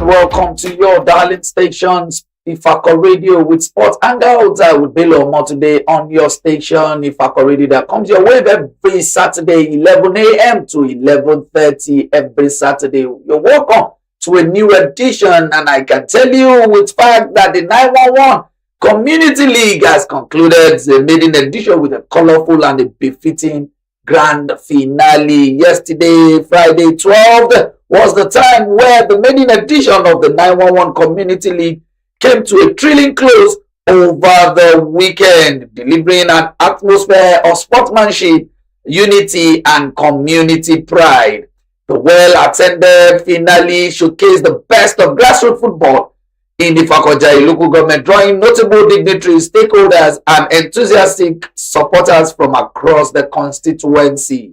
welcome to your darling stations, Ifako Radio with Sports Hangout with Bello Omotunde on your station, Ifako Radio, that comes your way every Saturday, 11 a.m. to 11:30 every Saturday. You're welcome to a new edition, and I can tell you with fact that the 911 Community League has concluded the maiden edition with a colorful and a befitting grand finale. Yesterday, Friday 12th, was the time where the maiden edition of the 911 Community League came to a thrilling close over the weekend, delivering an atmosphere of sportsmanship, unity, and community pride. The well-attended finale showcased the best of grassroots football in the Ifako local government, drawing notable dignitaries, stakeholders, and enthusiastic supporters from across the constituency.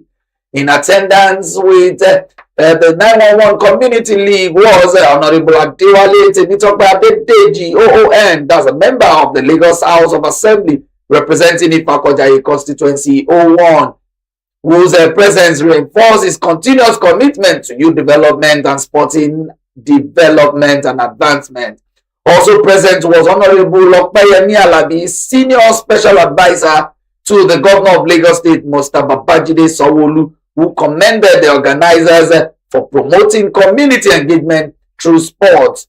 In attendance with the 911 Community League was Honorable Adewale Temitope OON, that's a member of the Lagos House of Assembly representing Ifako constituency 01, whose presence reinforces continuous commitment to youth development and sporting development and advancement. Also present was Honorable Lokpeyemi Alabi, Senior Special Advisor to the Governor of Lagos State, Mr. Babajide Sanwo-Olu, who commended the organizers for promoting community engagement through sports.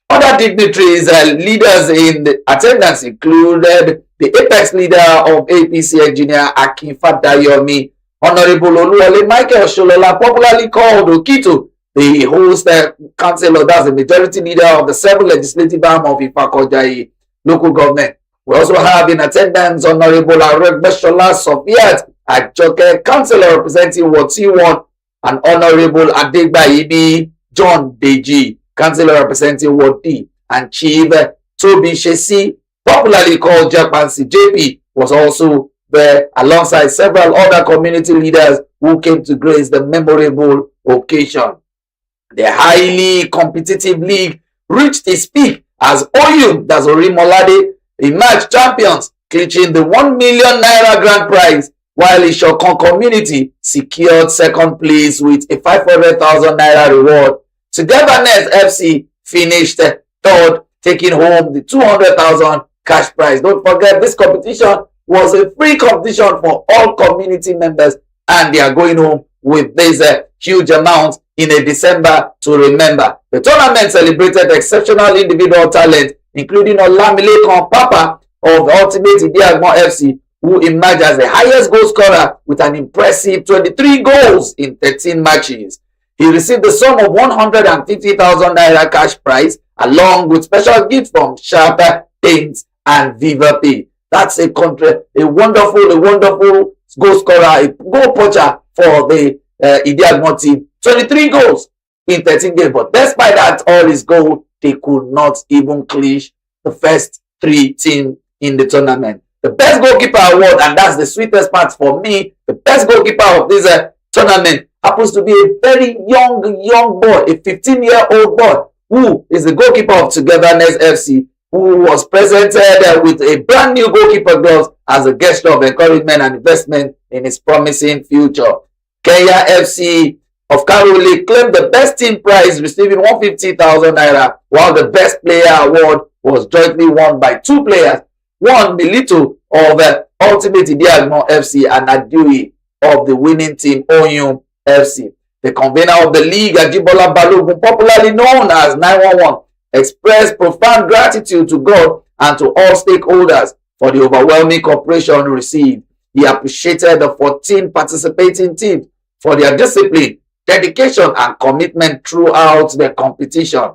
Other dignitaries, leaders in the attendance included the apex leader of APC Engineer Akin Fadayomi, Honorable Oluwole Michael Sholola, popularly called Okito, the host councillor, that's the majority leader of the 7th legislative arm of Ifako local government. We also have in attendance Honorable Aregbeshola Sofiat Ajoke, councillor representing Ward C1, and Honorable Adegbayibi John Deji, councillor representing Ward D, and Chief Toby Shesi, popularly called Japansi JP, was also there alongside several other community leaders who came to grace the memorable occasion. The highly competitive league reached its peak as OU, that's Orimolade, emerged champions, clinching the 1 million naira grand prize, while Ishokon community secured second place with a 500,000 naira reward. Togetherness FC finished third, taking home the 200,000 cash prize. Don't forget, this competition was a free competition for all community members, and they are going home with this huge amount in a December to remember. The tournament celebrated exceptional individual talent, including Olamilekan Papa of Ultimate Idiagmo FC, who emerged as the highest goal scorer with an impressive 23 goals in 13 matches. He received the sum of 150,000 naira cash prize, along with special gifts from Sharp Paints and Viva Pay. That's a wonderful goal scorer, a goal poacher for the Idiagmo team. 23 goals in 13 games, but despite that, all his goal, they could not even clinch the first 3 teams in the tournament. The best goalkeeper award, and that's the sweetest part for me, the best goalkeeper of this tournament happens to be a very young boy, a 15-year-old boy, who is the goalkeeper of Togetherness FC, who was presented with a brand new goalkeeper gloves as a gesture of encouragement and investment in his promising future. Kenya FC of Karole claimed the best team prize, receiving 150,000 naira, while the best player award was jointly won by 2 players, one Milito of Ultimate Idiagmo FC and Adui of the winning team Oyun FC. The convener of the league, Ajibola Balogun, popularly known as 911, expressed profound gratitude to God and to all stakeholders for the overwhelming cooperation received. He appreciated the 14 participating teams for their discipline, dedication, and commitment throughout the competition.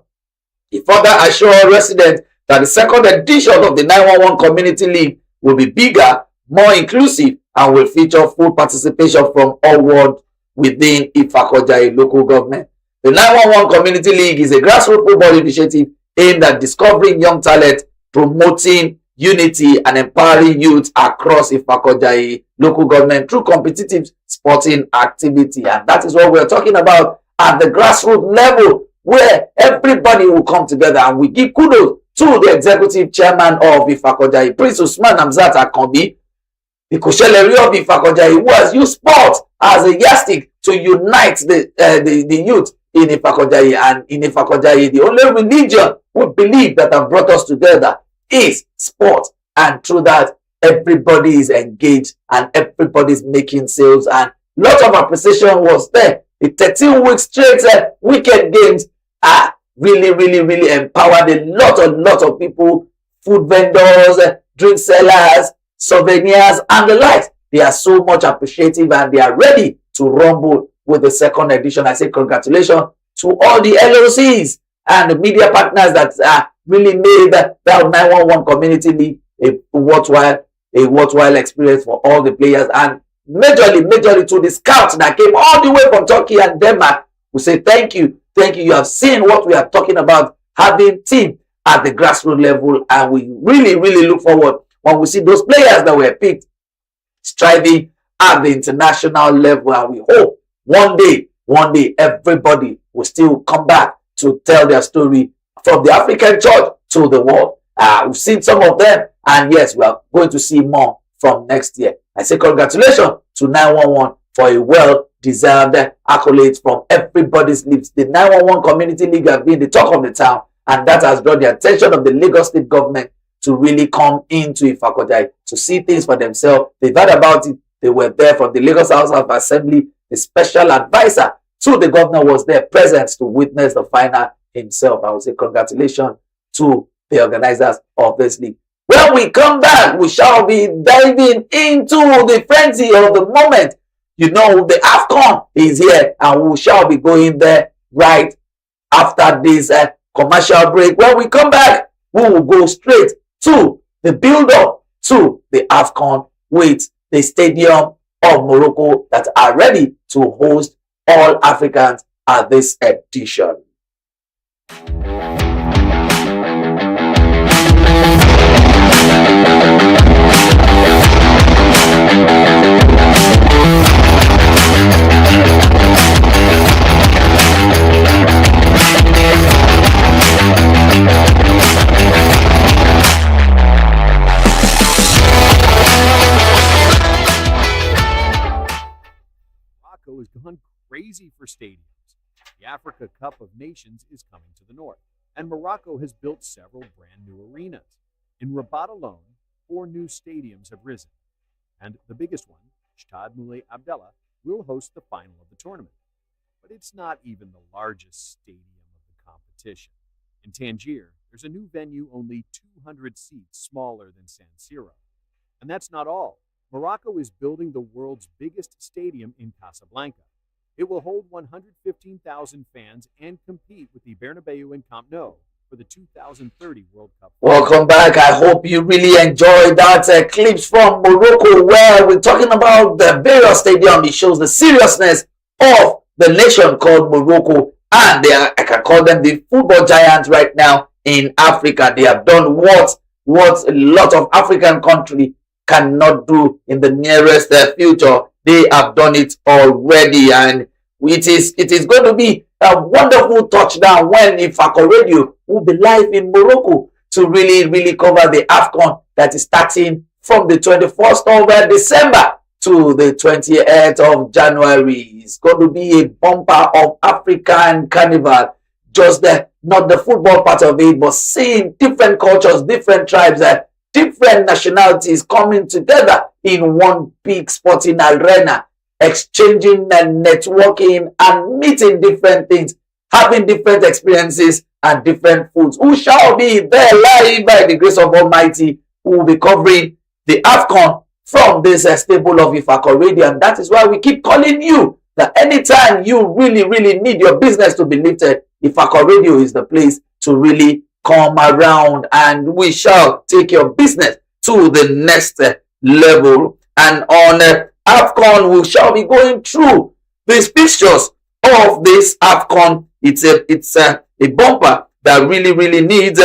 He further assured residents that the second edition of the 911 Community League will be bigger, more inclusive, and will feature full participation from all wards within Ifako local government. The 911 Community League is a grassroots football initiative aimed at discovering young talent, promoting unity, and empowering youth across Ifako local government through competitive sporting activity. And that is what we're talking about at the grassroots level, where everybody will come together, and we give kudos to the executive chairman of Ifako, Prince Usman Hamzat Akanbi, the Kosheleri of Ifako, who has used sport as a yardstick to unite the youth in Ifako, and in Ifako, the only religion we believe that have brought us together is sport. And through that, everybody is engaged and everybody is making sales, and lots of appreciation was there. The 13 weeks straight weekend games are really empowered a lot of people, food vendors, drink sellers, souvenirs, and the likes. They are so much appreciative and they are ready to rumble with the second edition. I say congratulations to all the LOCs and the media partners that really made that 911 Community League a worthwhile experience for all the players, and majorly to the scouts that came all the way from Turkey and Denmark. We say thank you. You have seen what we are talking about, having team at the grassroots level, and we really look forward when we see those players that were picked striving at the international level, and we hope one day everybody will still come back to tell their story from the African church to the world. We've seen some of them, and yes, we are going to see more from next year. I say congratulations to 911 for a well-deserved accolade from everybody's lips. The 911 Community League has been the talk of the town, and that has drawn the attention of the Lagos State government to really come into Ifako to see things for themselves. They've heard about it. They were there from the Lagos House of Assembly. The special advisor to the governor was there present to witness the final himself. I will say congratulations to the organizers of this league. When we come back, we shall be diving into the frenzy of the moment. You know, the AFCON is here, and we shall be going there right after this commercial break. When we come back, we will go straight to the build-up to the AFCON with the Stadium of Morocco that are ready to host all Africans at this edition. Morocco has gone crazy for stadiums. The Africa Cup of Nations is coming to the north, and Morocco has built several brand new arenas. In Rabat alone, 4 new stadiums have risen, and the biggest one, Stade Moulay Abdallah, will host the final of the tournament. But it's not even the largest stadium of the competition. In Tangier, there's a new venue only 200 seats smaller than San Siro. And that's not all. Morocco is building the world's biggest stadium in Casablanca. It will hold 115,000 fans and compete with the Bernabeu and Camp Nou for the 2030 World Cup. Welcome back. I hope you really enjoyed that clips from Morocco where we're talking about the Bello Stadium. It shows the seriousness of the nation called Morocco, and I can call them the football giants right now in Africa. They have done what a lot of African countries cannot do in the nearest future. They have done it already, and it is going to be a wonderful touchdown when Ifako Radio will be live in Morocco to really cover the AFCON that is starting from the 21st of December to the 28th of January. It's going to be a bumper of African carnival. Just not the football part of it, but seeing different cultures, different tribes, different nationalities coming together in one big sporting arena, exchanging and networking and meeting different things, having different experiences and different foods. Who shall be there live by the grace of Almighty, who will be covering the AFCON from this stable of Ifako Radio. And that is why we keep calling you that anytime you really need your business to be lifted, Ifako Radio is the place to really come around, and we shall take your business to the next level. And on AFCON, we shall be going through these pictures of this AFCON. It's a bumper that really needs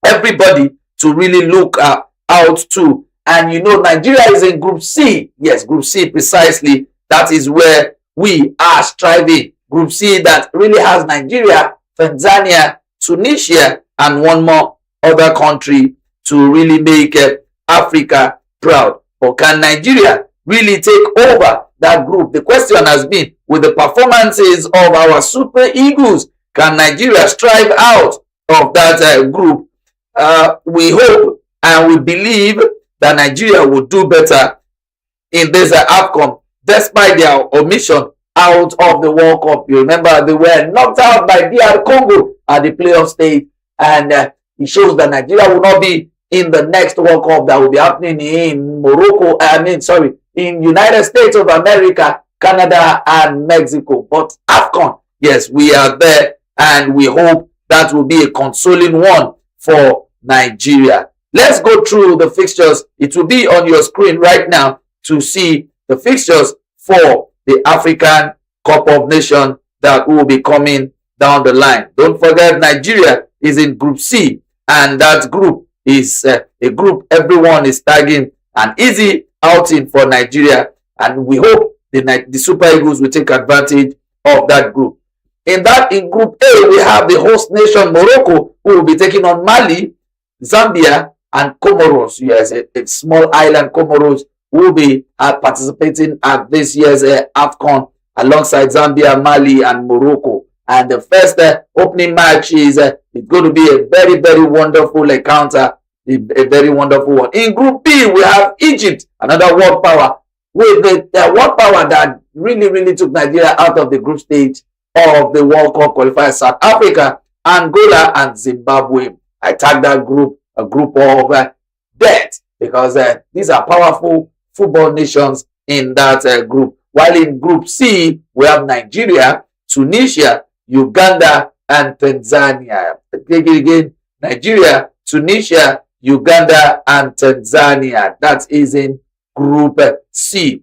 everybody to really look out to. And you know, Nigeria is in Group C. Yes, Group C precisely. That is where we are striving. Group C that really has Nigeria, Tanzania, Tunisia, and one more other country to really make Africa proud. But can Nigeria really take over that group. The question has been, with the performances of our Super Eagles, can Nigeria strive out of that group? We hope and we believe that Nigeria will do better in this outcome, despite their omission out of the World Cup. You remember they were knocked out by DR Congo at the playoff stage, and it shows that Nigeria will not be in the next World Cup that will be happening in Morocco. In United States of America, Canada, and Mexico. But AFCON, yes, we are there, and we hope that will be a consoling one for Nigeria. Let's go through the fixtures. It will be on your screen right now to see the fixtures for the African Cup of Nations that will be coming down the line. Don't forget, Nigeria is in Group C, and that group is a group everyone is tagging an easy outing for Nigeria, and we hope the Super Eagles will take advantage of that group. In Group A, we have the host nation Morocco, who will be taking on Mali, Zambia, and Comoros. Yes, a small island, Comoros, will be participating at this year's AFCON alongside Zambia, Mali, and Morocco. And the first opening match is it's going to be a very, very wonderful encounter, a very wonderful one. In Group B, we have Egypt, another world power, with the world power that really, really took Nigeria out of the group stage of the World Cup qualifiers: South Africa, Angola, and Zimbabwe. I tag that group a group of death, because these are powerful football nations in that group. While in Group C, we have Nigeria, Tunisia, Uganda, and Tanzania. Take it again: Nigeria, Tunisia, Uganda, and Tanzania. That is in Group C.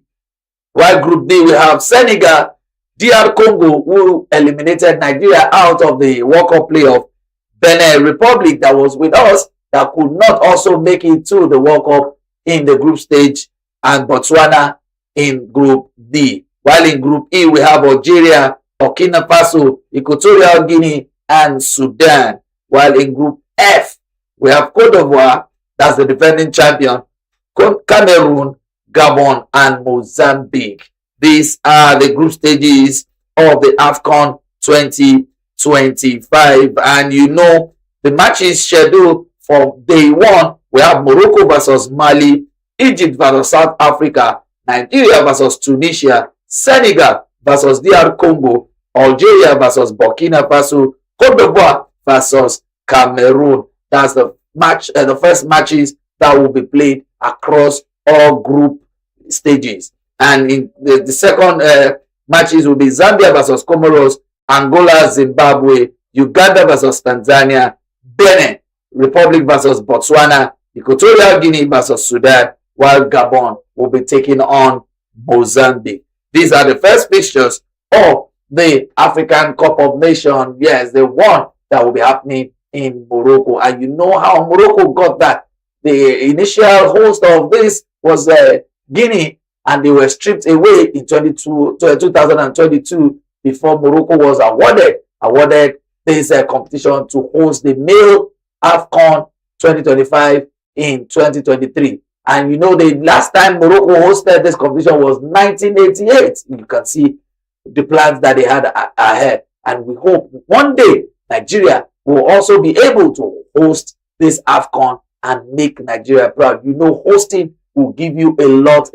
While Group D, we have Senegal, DR Congo, who eliminated Nigeria out of the World Cup playoff, Benin Republic, that was with us, that could not also make it to the World Cup in the group stage, and Botswana in Group D. While in Group E, we have Algeria, Burkina Faso, Equatorial Guinea, and Sudan. While in Group F, we have Cote d'Ivoire, that's the defending champion, Cameroon, Gabon, and Mozambique. These are the group stages of the AFCON 2025. And you know, the matches scheduled for day one, we have Morocco versus Mali, Egypt versus South Africa, Nigeria versus Tunisia, Senegal versus DR Congo, Algeria versus Burkina Faso, Cote d'Ivoire versus Cameroon. That's the first matches that will be played across all group stages. And in the second matches will be Zambia versus Comoros, Angola, Zimbabwe, Uganda versus Tanzania, Benin Republic versus Botswana, Equatorial Guinea versus Sudan, while Gabon will be taking on Mozambique. These are the first fixtures of the African Cup of Nations. Yes, the one that will be happening in Morocco. And you know how Morocco got that. The initial host of this was Guinea, and they were stripped away in 2022 before Morocco was awarded this competition to host the male AFCON 2025 in 2023. And you know, the last time Morocco hosted this competition was 1988. You can see the plans that they had ahead. And we hope one day Nigeria will also be able to host this AFCON and make Nigeria proud. You know, hosting will give you a lot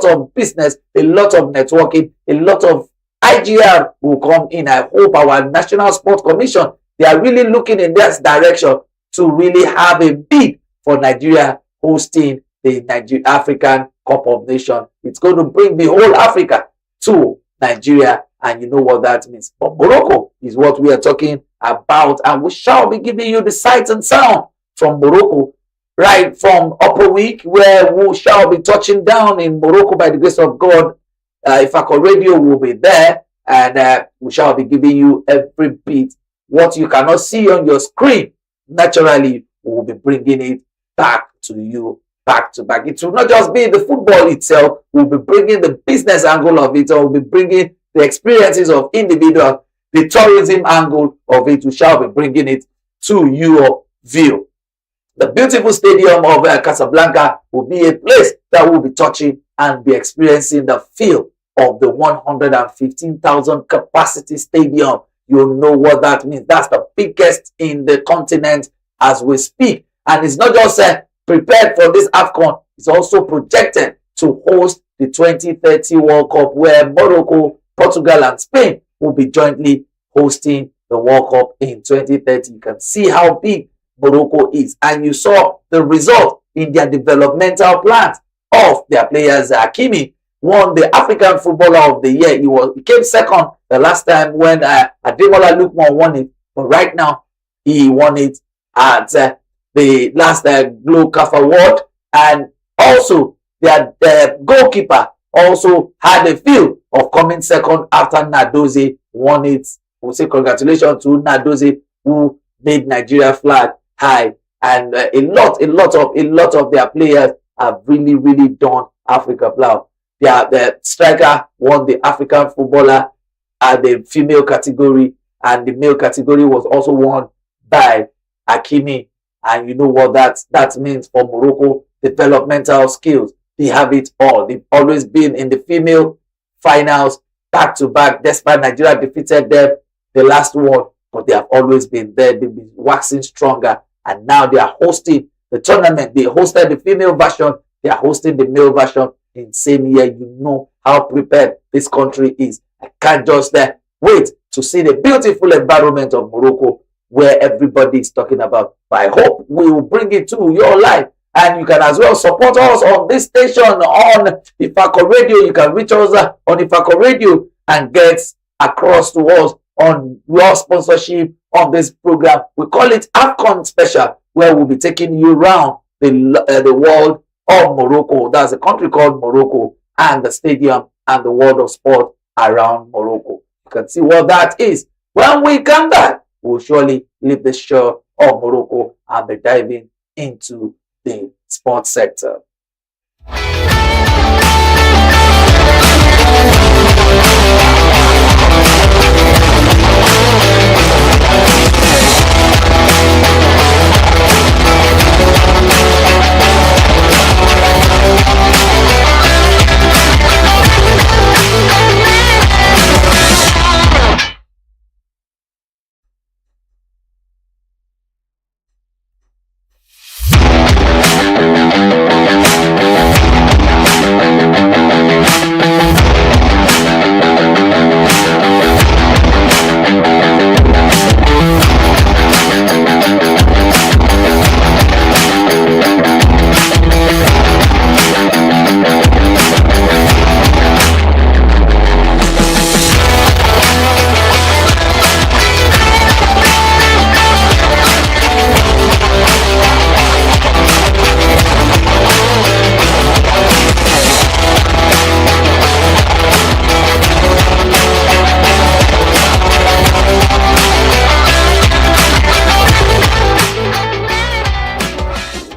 of business, a lot of networking, a lot of IGR will come in. I hope our National Sports Commission, they are really looking in this direction to really have a bid for Nigeria hosting the African Cup of Nations. It's going to bring the whole Africa to Nigeria, and you know what that means. But Morocco is what we are talking about, and we shall be giving you the sights and sound from Morocco right from Upper Week, where we shall be touching down in Morocco by the grace of God. Ifako Radio will be there, and we shall be giving you every bit. What you cannot see on your screen, naturally, we will be bringing it back to you, back to back. It will not just be the football itself. We'll be bringing the business angle of it, or we'll be bringing the experiences of individuals, the tourism angle of it. We shall be bringing it to your view. The beautiful stadium of Casablanca will be a place that will be touching and be experiencing the feel of the 115,000 capacity stadium. You know what that means. That's the biggest in the continent as we speak. And it's not just prepared for this AFCON, it's also projected to host the 2030 World Cup, where Morocco, Portugal, and Spain will be jointly hosting the World Cup in 2030. You can see how big Morocco is. And you saw the result in their developmental plans of their players. Hakimi won the African Footballer of the Year. He came second the last time when Ademola Lookman won it. But right now, he won it at the last Glow Calf Award. And also, their goalkeeper also had a feel of coming second after Nadozie won it. We'll say congratulations to Nadozie, who made Nigeria flag high. And a lot of their players have really done Africa proud. The striker won the African Footballer at the female category, and the male category was also won by Hakimi. And you know what that means for Morocco. Developmental skills, they have it all. They've always been in the female finals back to back, despite Nigeria defeated them the last one, but they have always been there. They've been waxing stronger, and now they are hosting the tournament. They hosted the female version, they are hosting the male version in the same year. You know how prepared this country is. I can't just wait to see the beautiful environment of Morocco, where everybody is talking about. But I hope we will bring it to your life. And you can as well support us on this station on Ifako Radio. You can reach us on Ifako Radio and get across to us on your sponsorship of this program. We call it AFCON Special, where we'll be taking you around the world of Morocco. That's a country called Morocco, and the stadium and the world of sport around Morocco. You can see what that is. When we come back, we'll surely leave the shore of Morocco and be diving into the sports sector.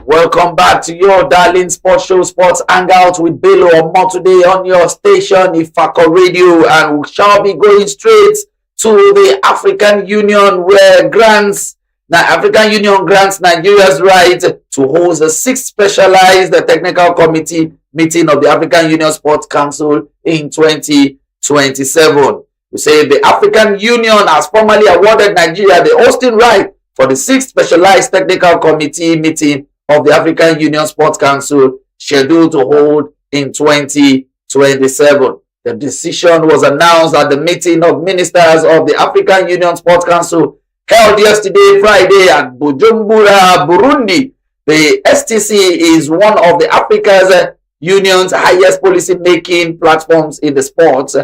Welcome back to your darling sports show, Sports Hangout with Bello Omotunde on your station, Ifako Radio, and we shall be going straight to the African Union, where African Union grants Nigeria's right to host the 6th specialized technical committee meeting of the African Union Sports Council in 2027. We say the African Union has formally awarded Nigeria the hosting right for the 6th specialized technical committee meeting of the African Union Sports Council, scheduled to hold in 2027. The decision was announced at the meeting of ministers of the African Union Sports Council held yesterday, Friday, at Bujumbura, Burundi. The STC is one of the Africa's Union's highest policy-making platforms in the sports,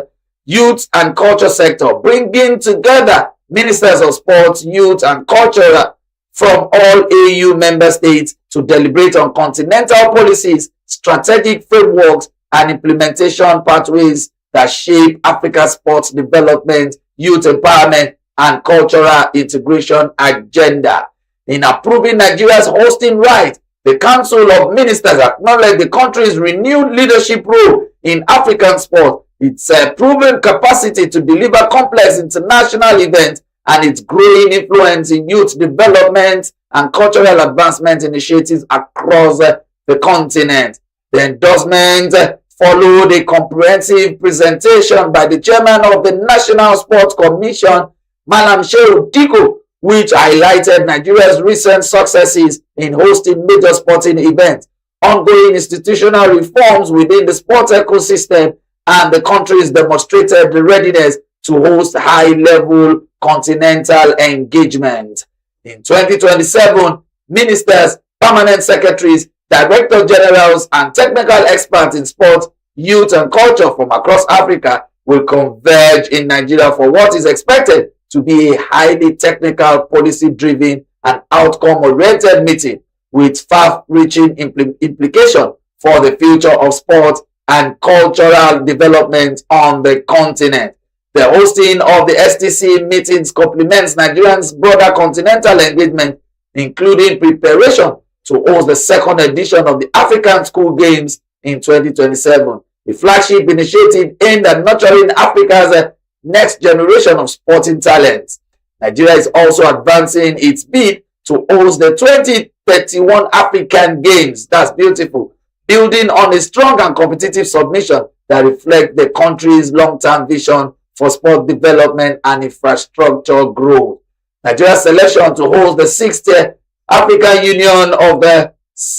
youth and culture sector, bringing together ministers of sports, youth and culture from all AU member states to deliberate on continental policies, strategic frameworks, and implementation pathways that shape Africa's sports development, youth empowerment, and cultural integration agenda. In approving Nigeria's hosting right, the Council of Ministers acknowledged the country's renewed leadership role in African sport, its proven capacity to deliver complex international events, and its growing influence in youth development and cultural advancement initiatives across the continent. The endorsement followed a comprehensive presentation by the chairman of the National Sports Commission, Malam Shehu Diko, which highlighted Nigeria's recent successes in hosting major sporting events, ongoing institutional reforms within the sports ecosystem, and the country's demonstrated readiness to host high-level continental engagement. In 2027, ministers, permanent secretaries, director generals, and technical experts in sports, youth, and culture from across Africa will converge in Nigeria for what is expected to be a highly technical, policy-driven, and outcome-oriented meeting with far-reaching implications for the future of sport and cultural development on the continent. The hosting of the STC meetings complements Nigeria's broader continental engagement, including preparation to host the second edition of the African School Games in 2027, a flagship initiative aimed at nurturing Africa's next generation of sporting talents. Nigeria is also advancing its bid to host the 2031 African Games. That's beautiful. Building on a strong and competitive submission that reflects the country's long-term vision for sport development and infrastructure growth. Nigeria's selection to host the 6th African Union of the that's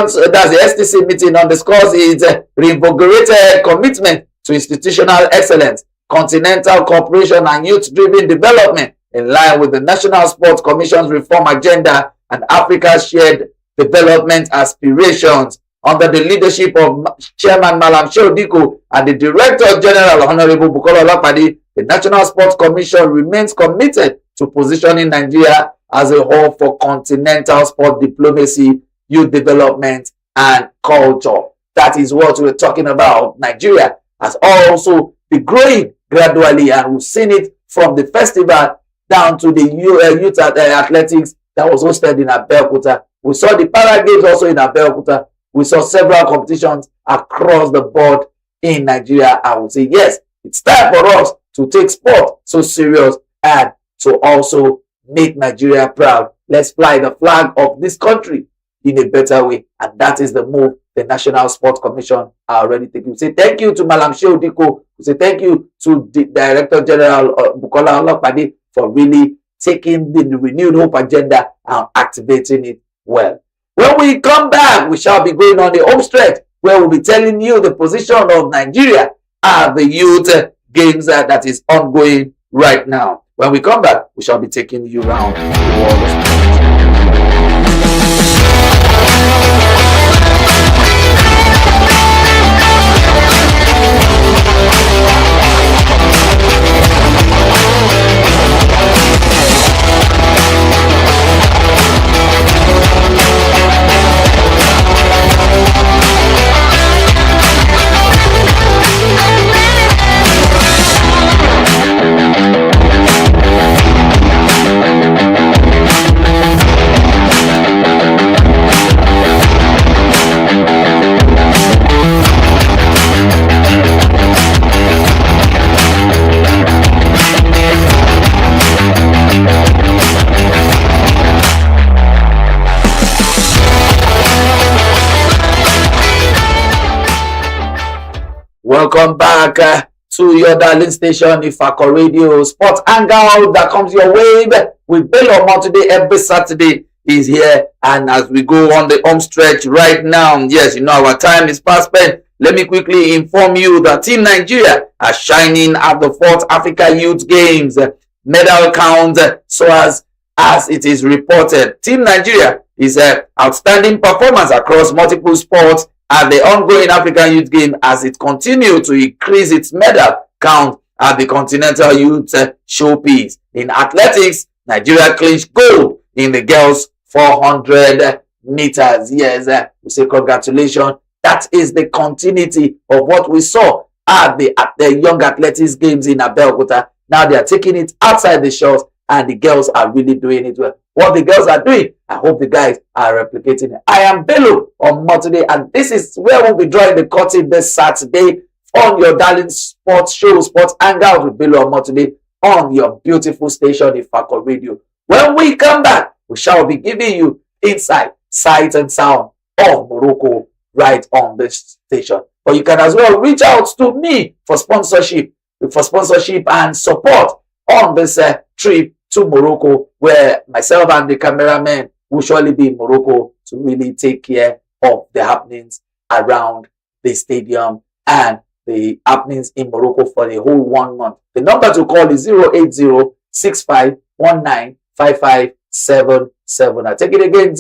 the STC meeting underscores its reinvigorated commitment to institutional excellence, continental cooperation, and youth-driven development in line with the National Sports Commission's reform agenda and Africa's shared development aspirations. Under the leadership of Chairman Malam Shehu Diko and the Director General Honorable Bukola Olapade, the National Sports Commission remains committed to positioning Nigeria as a hub for continental sport diplomacy, youth development, and culture. That is what we're talking about. Nigeria has also been growing gradually, and we've seen it from the festival down to the youth athletics that was hosted in Abeokuta. We saw the Para Games also in Abeokuta. We saw several competitions across the board in Nigeria. I would say, yes, it's time for us to take sport so serious and to also make Nigeria proud. Let's fly the flag of this country in a better way. And that is the move the National Sports Commission are already taking. We say thank you to Malam Shehu Diko. We say thank you to the Director General Bukola Olapade for really taking the renewed hope agenda and activating it well. When we come back, we shall be going on the home stretch where we'll be telling you the position of Nigeria at the youth games that is ongoing right now. When we come back, we shall be taking you around the world of sports. Welcome back to your darling station, Ifako Radio Sports Hangout that comes your way with Bello Omotunde every Saturday is here. And as we go on the home stretch right now, yes, you know our time is fast spent. Let me quickly inform you that Team Nigeria are shining at the 4th Africa Youth Games medal count so as it is reported. Team Nigeria is an outstanding performance across multiple sports at the ongoing African Youth Game as it continues to increase its medal count at the Continental Youth Showpiece. In athletics, Nigeria clinched gold in the girls 400 meters. Yes, we say congratulations. That is the continuity of what we saw at the Young Athletics Games in Abeokuta. Now they are taking it outside the shores and the girls are really doing it well. What the girls are doing, I hope the guys are replicating it. I am Bello Omotunde, and this is where we'll be drawing the curtain this Saturday on your darling sports show, Sports Hangout with Bello Omotunde on your beautiful station, Ifako Radio. When we come back, We shall be giving you insight, sight, and sound of Morocco right on this station. But you can as well reach out to me for sponsorship and support on this trip to Morocco, where myself and the cameraman will surely be in Morocco to really take care of the happenings around the stadium and the happenings in Morocco for the whole 1 month. The number to call is 080-6519-5577. I take it again,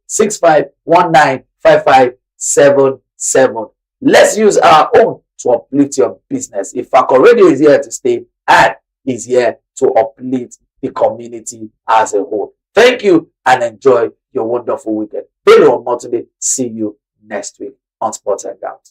080-6519-5577. Let's use our own to uplift your business. Ifako Radio is here to stay and is here to uplift the community as a whole. Thank you and enjoy your wonderful weekend. Bello Omotunde, see you next week on Sports Hangout.